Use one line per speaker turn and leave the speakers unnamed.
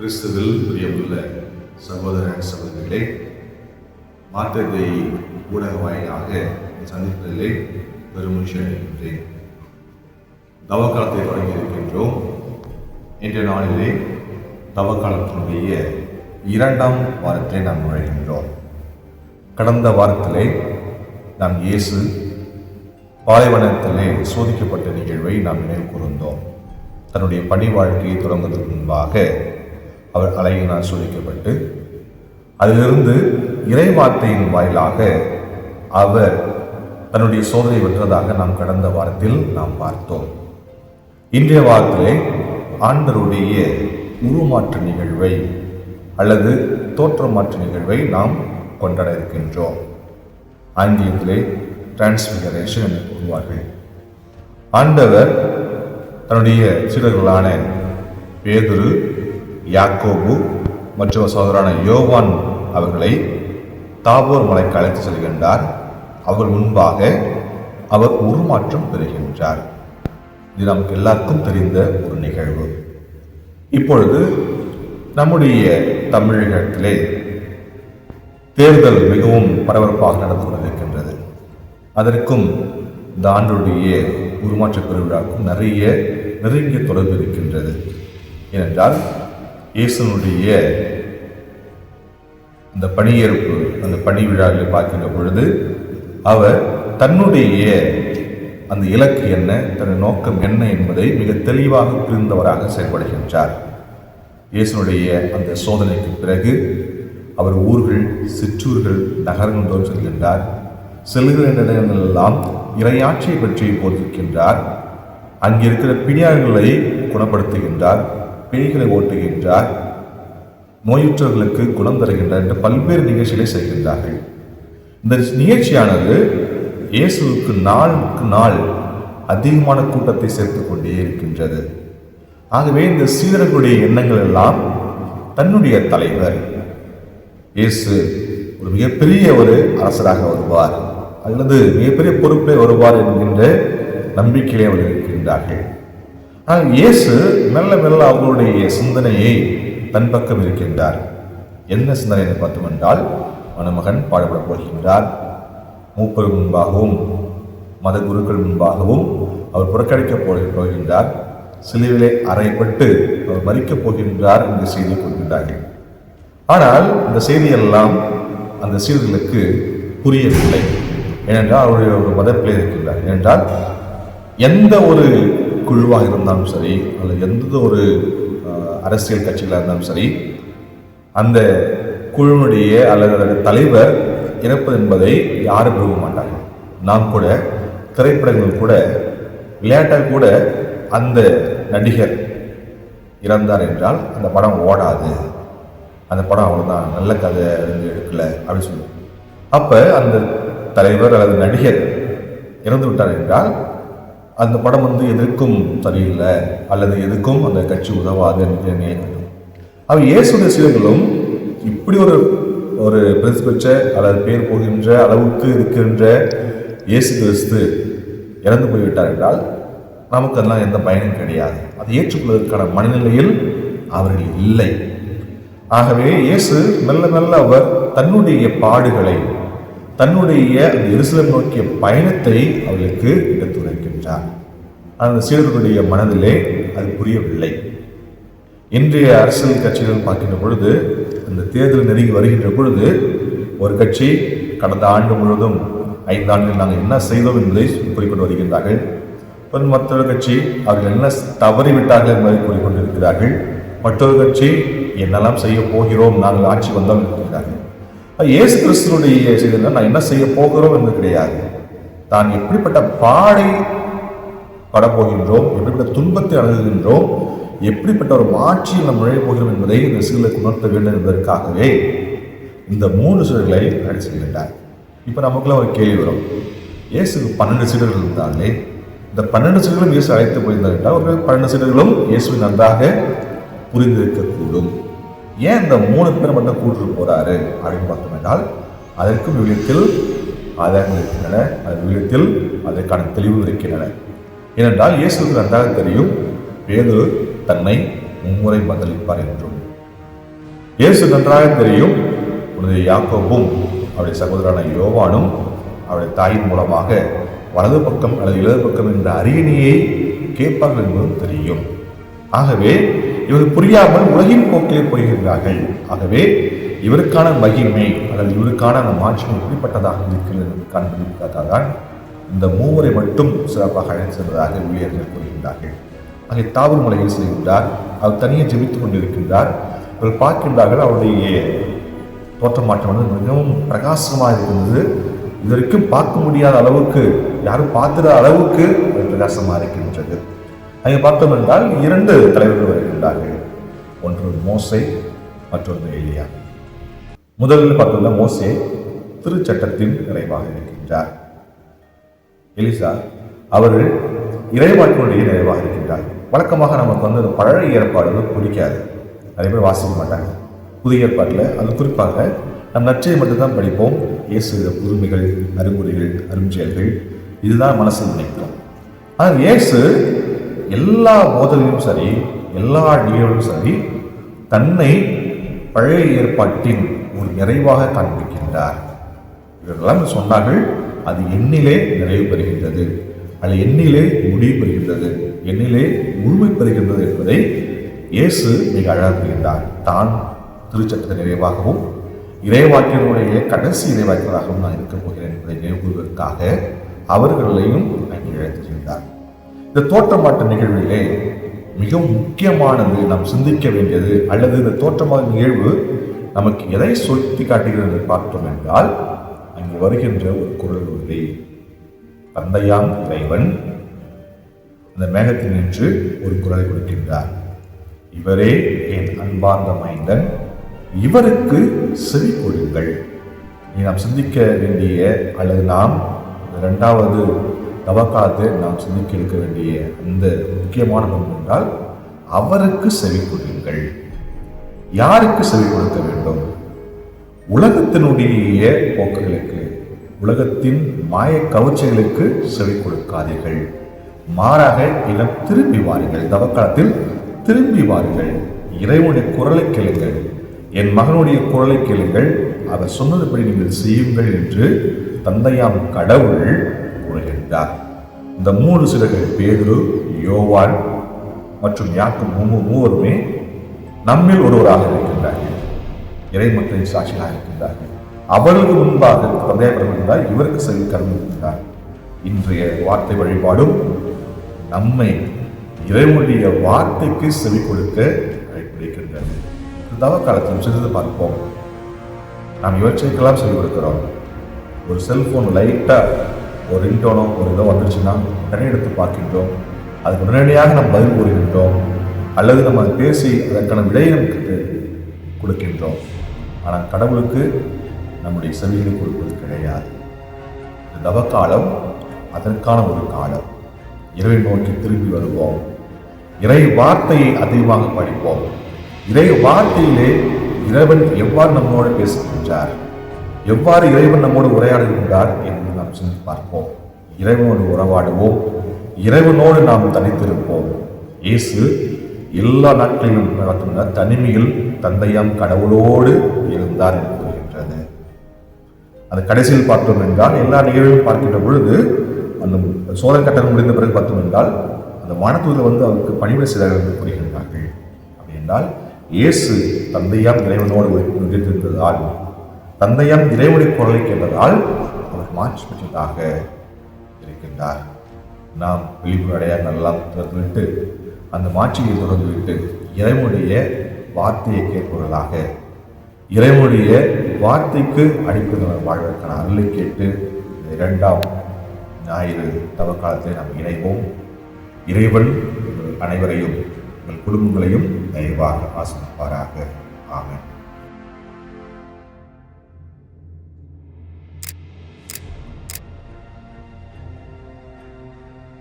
கிறிஸ்துவில் பிரியமுள்ள சகோதர சகோதரிகளே, மாற்றத்தை ஊடக வாயிலாக சந்திப்பதிலே பெருமகிழ்ச்சி அடைகின்றேன். தவக்காலத்தை தொடங்கி இருக்கின்றோம். இன்றைய நாளிலே தவக்காலத்தினுடைய 2ஆம் வாரத்தை நாம் நுழைகின்றோம். கடந்த வாரத்திலே நாம் இயேசு பாலைவனத்திலே சோதிக்கப்பட்ட நிகழ்வை நாம் நினைவு கூர்ந்தோம். தன்னுடைய பணி வாழ்க்கையை தொடங்குவதற்கு முன்பாக அவர் அலையினால் சோதிக்கப்பட்டு அதிலிருந்து இறைவார்த்தையின் வாயிலாக அவர் தன்னுடைய சோதனை வென்றதாக நாம் கடந்த வாரத்தில் நாம் பார்த்தோம். இன்றைய வாரத்திலே ஆண்டவருடைய உருமாற்ற நிகழ்வை அல்லது தோற்றமாற்ற நிகழ்வை நாம் கொண்டாட இருக்கின்றோம். ஆங்கிலத்திலே டிரான்ஸ்பிகரேஷன் என்று கூறுவார்கள். ஆண்டவர் தன்னுடைய சீடர்களான பேதுரு, யாக்கோபு மற்றும் சகோதரரான யோவான் அவர்களை தாபோர் மலைக்கு அழைத்து செல்கின்றார். அவர் முன்பாக அவர் உருமாற்றம் பெறுகின்றார். இது நமக்கு எல்லாருக்கும் தெரிந்த ஒரு நிகழ்வு. இப்பொழுது நம்முடைய தமிழகத்திலே தேர்தல் மிகவும் பரபரப்பாக நடந்து கொண்டிருக்கின்றது. அதற்கும் இந்த ஆண்டுடைய உருமாற்ற பெருவிழாவுக்கும் நிறைய நெருங்கிய தொடர்பு இருக்கின்றது. ஏனென்றால் இயேசுனுடைய அந்த பணியேற்பு, அந்த பணி விழாவை பார்க்கின்ற பொழுது அவர் தன்னுடைய அந்த இலக்கு என்ன, தன் நோக்கம் என்ன என்பதை மிக தெளிவாக புரிந்தவராக செயல்படுகின்றார். இயேசுனுடைய அந்த சோதனைக்கு பிறகு அவர் ஊர்கள், சிற்றூர்கள், நகரங்கள் தோறும் செல்கின்றார். செல்கிற இடங்களெல்லாம் இறையாட்சியை பற்றி போதிக்கின்றார். அங்கிருக்கிற பிணியாளர்களை குணப்படுத்துகின்றார், பேய்களை ஓட்டுகின்றார், நோயுற்றவர்களுக்கு குணம் தருகின்றார் என்ற பல்வேறு நிகழ்ச்சிகளை செய்கின்றார்கள். இந்த நிகழ்ச்சியானது இயேசுவுக்கு நாளுக்கு நாள் அதிகமான கூட்டத்தை சேர்த்து கொண்டே இருக்கின்றது. ஆகவே இந்த சீடர்களுடைய எண்ணங்கள் எல்லாம் தன்னுடைய தலைவர் இயேசு ஒரு மிகப்பெரிய ஒரு அரசராக வருவார் அல்லது மிகப்பெரிய பொறுப்பை வருவார் என்கின்ற நம்பிக்கையிலே அவர்கள் இருக்கின்றார்கள். ஆனால் இயேசு மெல்ல மெல்ல அவர்களுடைய சிந்தனையை தன் பக்கம் இருக்கின்றார். என்ன சிந்தனை என்று பார்த்தோம் என்றால், மணமகன் பாடுபட போகின்றார். மூப்பர் முன்பாகவும் மத குருக்கள் முன்பாகவும் அவர் புறக்கணிக்கப் போகின்றார். சிலுவிலே அறையப்பட்டு அவர் மரிக்கப் போகின்றார் என்ற செய்தி கொடுக்கின்றார்கள். ஆனால் இந்த செய்தியெல்லாம் அந்த சீடர்களுக்கு புரியவில்லை. ஏனென்றால் அவருடைய ஒரு மதப்பிலே இருக்கின்றார். ஏனென்றால் எந்த ஒரு குழுவாக இருந்தாலும் சரி அல்லது எந்த ஒரு அரசியல் கட்சிகளாக இருந்தாலும் சரி, அந்த குழுவினுடைய அல்லது அதனுடைய தலைவர் இறப்பது என்பதை யாரும் விரும்ப மாட்டார்கள். நாம் கூட திரைப்படங்கள் கூட விளையாட்டாக கூட அந்த நடிகர் இறந்தார் என்றால் அந்த படம் ஓடாது, அந்த படம் அவ்வளோதான், நல்ல கதை எடுக்கல அப்படின்னு சொல்லுவோம். அப்போ அந்த தலைவர் அல்லது நடிகர் இறந்து விட்டார் என்றால் அந்த படம் எதற்கும் சரியில்லை அல்லது எதுக்கும் அந்த கட்சி உதவாது என்று நினைக்கட்டும். அவர் இயேசுடைய சீடர்களும் இப்படி ஒரு பிரசித்தி பெற்ற அல்லது பேர் போகின்ற அளவுக்கு இருக்கின்ற இயேசு கிறிஸ்து இறந்து போய்விட்டார் என்றால் நமக்கு அதெல்லாம் எந்த பயனும் கிடையாது. அதை ஏற்றுக்கொள்வதற்கான மனநிலையில் அவர்கள் இல்லை. ஆகவே இயேசு மெல்ல மெல்ல அவர் தன்னுடைய பாடுகளை, தன்னுடைய அந்த எருசலேம் நோக்கிய பயணத்தை அவர்களுக்கு எடுத்துரைக்கின்றார். அந்த சீடர்களுடைய மனதிலே அது புரியவில்லை. இன்றைய அரசியல் கட்சிகள் பார்க்கின்ற பொழுது, அந்த தேர்தல் நெருங்கி வருகின்ற பொழுது, ஒரு கட்சி கடந்த ஆண்டு முழுவதும் 5 ஆண்டுகள் நாங்கள் என்ன செய்தோம் என்பதை கூறிக்கொண்டு வருகின்றார்கள். மற்றொரு கட்சி அவர்கள் என்ன தவறிவிட்டார்கள் என்பதை கூறிக்கொண்டிருக்கிறார்கள். மற்றொரு கட்சி என்னெல்லாம் செய்ய போகிறோம், நாங்கள் ஆட்சி வந்தால் இருக்கிறார்கள். இயேசு கிறிஸ்துவனுடைய செய்தியில் நான் என்ன செய்ய போகிறோம் என்று கிடையாது, தான் எப்படிப்பட்ட பாடை படப்போகின்றோம், எப்படிப்பட்ட துன்பத்தை அணுகுகின்றோம், எப்படிப்பட்ட ஒரு ஆட்சியில் நாம் நுழைய போகிறோம் என்பதை இந்த சீடர்களுக்கு உணர்த்த வேண்டும் என்பதற்காகவே இந்த 3 சீடர்களை அழைத்து செல்கின்றார். இப்போ நமக்குள்ள ஒரு கேள்வி வரும், இயேசுக்கு 12 சீடர்கள் இருந்தாலே இந்த 12 சீடர்களும் இயேசு அழைத்து போயிருந்தார் என்றால் ஒரு 12 சீடர்களும் இயேசுவை நன்றாக புரிந்திருக்கக்கூடும். ஏன் இந்த 3 பேர் மட்டும் கூட்டு போறாரு அப்படின்னு பார்த்தோம் என்றால் அதற்கும் விவிலியத்தில் ஆதாரங்கள் இருக்கின்றன, அது விவிலியத்தில் அதற்கான தெளிவு இருக்கின்றன. ஏனென்றால் இயேசுக்கு நன்றாக தெரியும் பேதுரு தன்னை 3 முறை பதிலளிப்பார் என்றும். இயேசு நன்றாக தெரியும், உனது யாக்கோபும் அவருடைய சகோதரனான யோவானும் அவருடைய தாயின் மூலமாக வலது பக்கம் அல்லது இடது பக்கம் என்ற அரியணையை கேட்பார்கள் என்பதும் தெரியும். ஆகவே இவர் புரியாமல் உலகின் போக்கிலே போய்கிறார்கள். ஆகவே இவருக்கான மகிமை அல்லது இவருக்கான அந்த மாற்றம் எப்படிப்பட்டதாக இருக்கிறது என்று காண்பிப்பதற்காக இந்த மூவரை மட்டும் சிறப்பாக அழைத்து செல்வதாக ஊழியர்கள் கூறுகின்றார்கள். அங்கே தாவூர் மலையில் செல்கின்றார். அவர் தனியே ஜெபித்துக் கொண்டிருக்கின்றார். இவர்கள் பார்க்கின்றார்கள், அவருடைய தோற்றமாற்றம் வந்து மிகவும் பிரகாசமாக இருக்கின்றது. இதற்கும் பார்க்க முடியாத அளவுக்கு, யாரும் பார்க்கிற அளவுக்கு பிரகாசமாக இருக்கின்றது. அங்கே பார்த்தோம் என்றால் 2 தலைவர்கள் வருகின்றார்கள். ஒன்று மோசே, மற்றொன்று எலியா. முதலில் பார்த்தோம்னா மோசே திருச்சட்டத்தின் நிறைவாக இருக்கின்றார். எலிசா அவர்கள் இறைவாக்கினுடைய நிறைவாக இருக்கின்றார். வழக்கமாக நமக்கு வந்து அந்த பழைய ஏற்பாடுகள் பிடிக்காது, நிறைய பேர் வாசிக்க மாட்டாங்க. புதிய ஏற்பாட்டில் அது குறிப்பாக நம் நற்செய்தியை மட்டும்தான் படிப்போம். இயேசு புதுமைகள், அறிவுரைகள், அருஞ்செயல்கள் இதுதான் மனசில் நினைக்கிறோம். ஆனால் இயேசு எல்லா போதனையும் சரி, எல்லா நிகழ்வும் சரி, தன்னை பழைய ஏற்பாட்டின் ஒரு நிறைவாக காண்பிக்கின்றார். இவர்களெல்லாம் சொன்னார்கள், அது எண்ணிலே நிறைவு பெறுகின்றது, அது எண்ணிலே முடிவு பெறுகின்றது, எண்ணிலே முழுமை பெறுகின்றது என்பதை இயேசு மிக அழகாக கூறுகின்றார். தான் திருச்சட்டத்தை நிறைவாகவும் இறைவாக்கினுடைய கடைசி இறைவாக்கியராகவும் நான் இருக்கப் போகிறேன் என்பதை நினைவுவதற்காக அவர்களையும் அங்கே அழைத்து சென்றார். இந்த தோற்றமாட்ட நிகழ்விலே மிகவும் முக்கியமானது, நாம் சிந்திக்க வேண்டியது, அல்லது இந்த தோற்றமான நிகழ்வு நமக்கு எதை சுட்டி காட்டுகிறது பார்த்தோம் என்றால், அங்கே வருகின்ற ஒரு குரல் ஒன்றை, தந்தையாம் இறைவன் அந்த மேகத்தில் நின்று ஒரு குரலை கொடுக்கின்றார். இவரே என் அன்பார்ந்த மைந்தன், இவருக்கு செவி கொடுங்கள். நாம் சிந்திக்க வேண்டிய, அல்லது நாம் 2வது தவக்காலத்தை நாம் சிந்திக்க இருக்க வேண்டிய அந்த முக்கியமான பங்கு என்றால், அவருக்கு செவி கொடுங்கள். யாருக்கு செவி கொடுக்க வேண்டும்? உலகத்தினுடைய போக்குகளுக்கு, உலகத்தின் மாய கவர்ச்சிகளுக்கு செவி கொடுக்காதீர்கள். மாறாக இடம் திரும்பி வாருங்கள். தவக்காலத்தில் திரும்பி வாருங்கள். இறைவனுடைய குரலை கேளுங்கள். என் மகனுடைய குரலை கேளுங்கள், அவர் சொன்னதுபடி நீங்கள் செய்யுங்கள் என்று தந்தையாம் கடவுள் கூறுகின்றார். இந்த 3 சிலர்கள், பேதுரு, யோவான் மற்றும் யாக்கோபு மூவருமே நம்மில் ஒருவராக இருக்கின்றார்கள். இறை மக்களின் சாட்சியாக இருக்கின்றார்கள். அவர்களுக்கு முன்பாக தந்தையார் இவருக்கு செவி கருந்திருக்கின்றார். இன்றைய வார்த்தை வழிபாடும் நம்மை இறைவனுடைய வார்த்தைக்கு செவி கொடுக்க அழைப்பிருக்கின்றது. தவ காலத்தில் சிறிது பார்ப்போம். நாம் இவற்றைக்கெல்லாம் செவி கொடுக்கிறோம். ஒரு செல்போன் லைட்டாக ஒரு ரிங்டோனோ ஒரு இதோ வந்துருச்சுன்னா உடனே எடுத்து பார்க்கின்றோம். அதுக்கு உடனடியாக நாம் பதில் கூறுகின்றோம், அல்லது நம்ம பேசி அதற்கான விடையை நமக்கு கொடுக்கின்றோம். ஆனால் கடவுளுக்கு நம்முடைய செவிகளை கொடுப்பது கிடையாது. இந்த தவக்காலம் அதற்கான ஒரு காலம். இறை நோக்கி திரும்பி வருவோம். இறை வார்த்தையை அதிகமாக படிப்போம். இறை வார்த்தையிலே இறைவன் எவ்வாறு நம்மோடு பேசுகின்றார், எவ்வாறு இறைவன் நம்மோடு உரையாடுகின்றார் என்று நாம் சிந்தித்து பார்ப்போம். இறைவனோடு உறவாடுவோம். இறைவனோடு நாம் தனித்திருப்போம். இயேசு எல்லா நாட்களிலும் நடத்துகின்ற தனிமையில் தந்தையாம் கடவுளோடு இருந்தார் என்று கூறுகின்றது. அது கடைசியில் பார்த்தோம் என்றால், எல்லா நிகழ்வும் பார்க்கின்ற பொழுது அந்த சோதனை கட்டணம் முடிந்த பிறகு பார்த்தோம் என்றால், அந்த வானதூதர் வந்து அவருக்கு பணிவிடை செய்தார்கள் என்று கூறுகின்றார்கள். அப்படி என்றால் இயேசு தந்தையாம் இறைவனோடு உதிர்ந்திருந்ததால், தந்தையாம் இறைவனுடைய குரலை கேட்டதால் அவர் மாற்றி பெற்றதாக இருக்கின்றார். நாம் விழிப்புணர்வு அடைய நல்லா திறந்துவிட்டு அந்த மாட்சியை தொடர்ந்துவிட்டு இறைவனுடைய வார்த்தையை கேட்பவர்களாக, இறைவனுடைய வார்த்தைக்கு அடிப்படையில் வாழ்வதற்கான அருளை கேட்டு 2ஆம் ஞாயிறு தவக்காலத்தை நாம் இணைவோம். இறைவன் அனைவரையும், உங்கள் குடும்பங்களையும் தயவாக ஆசீர்வதிப்பாராக. ஆமென்.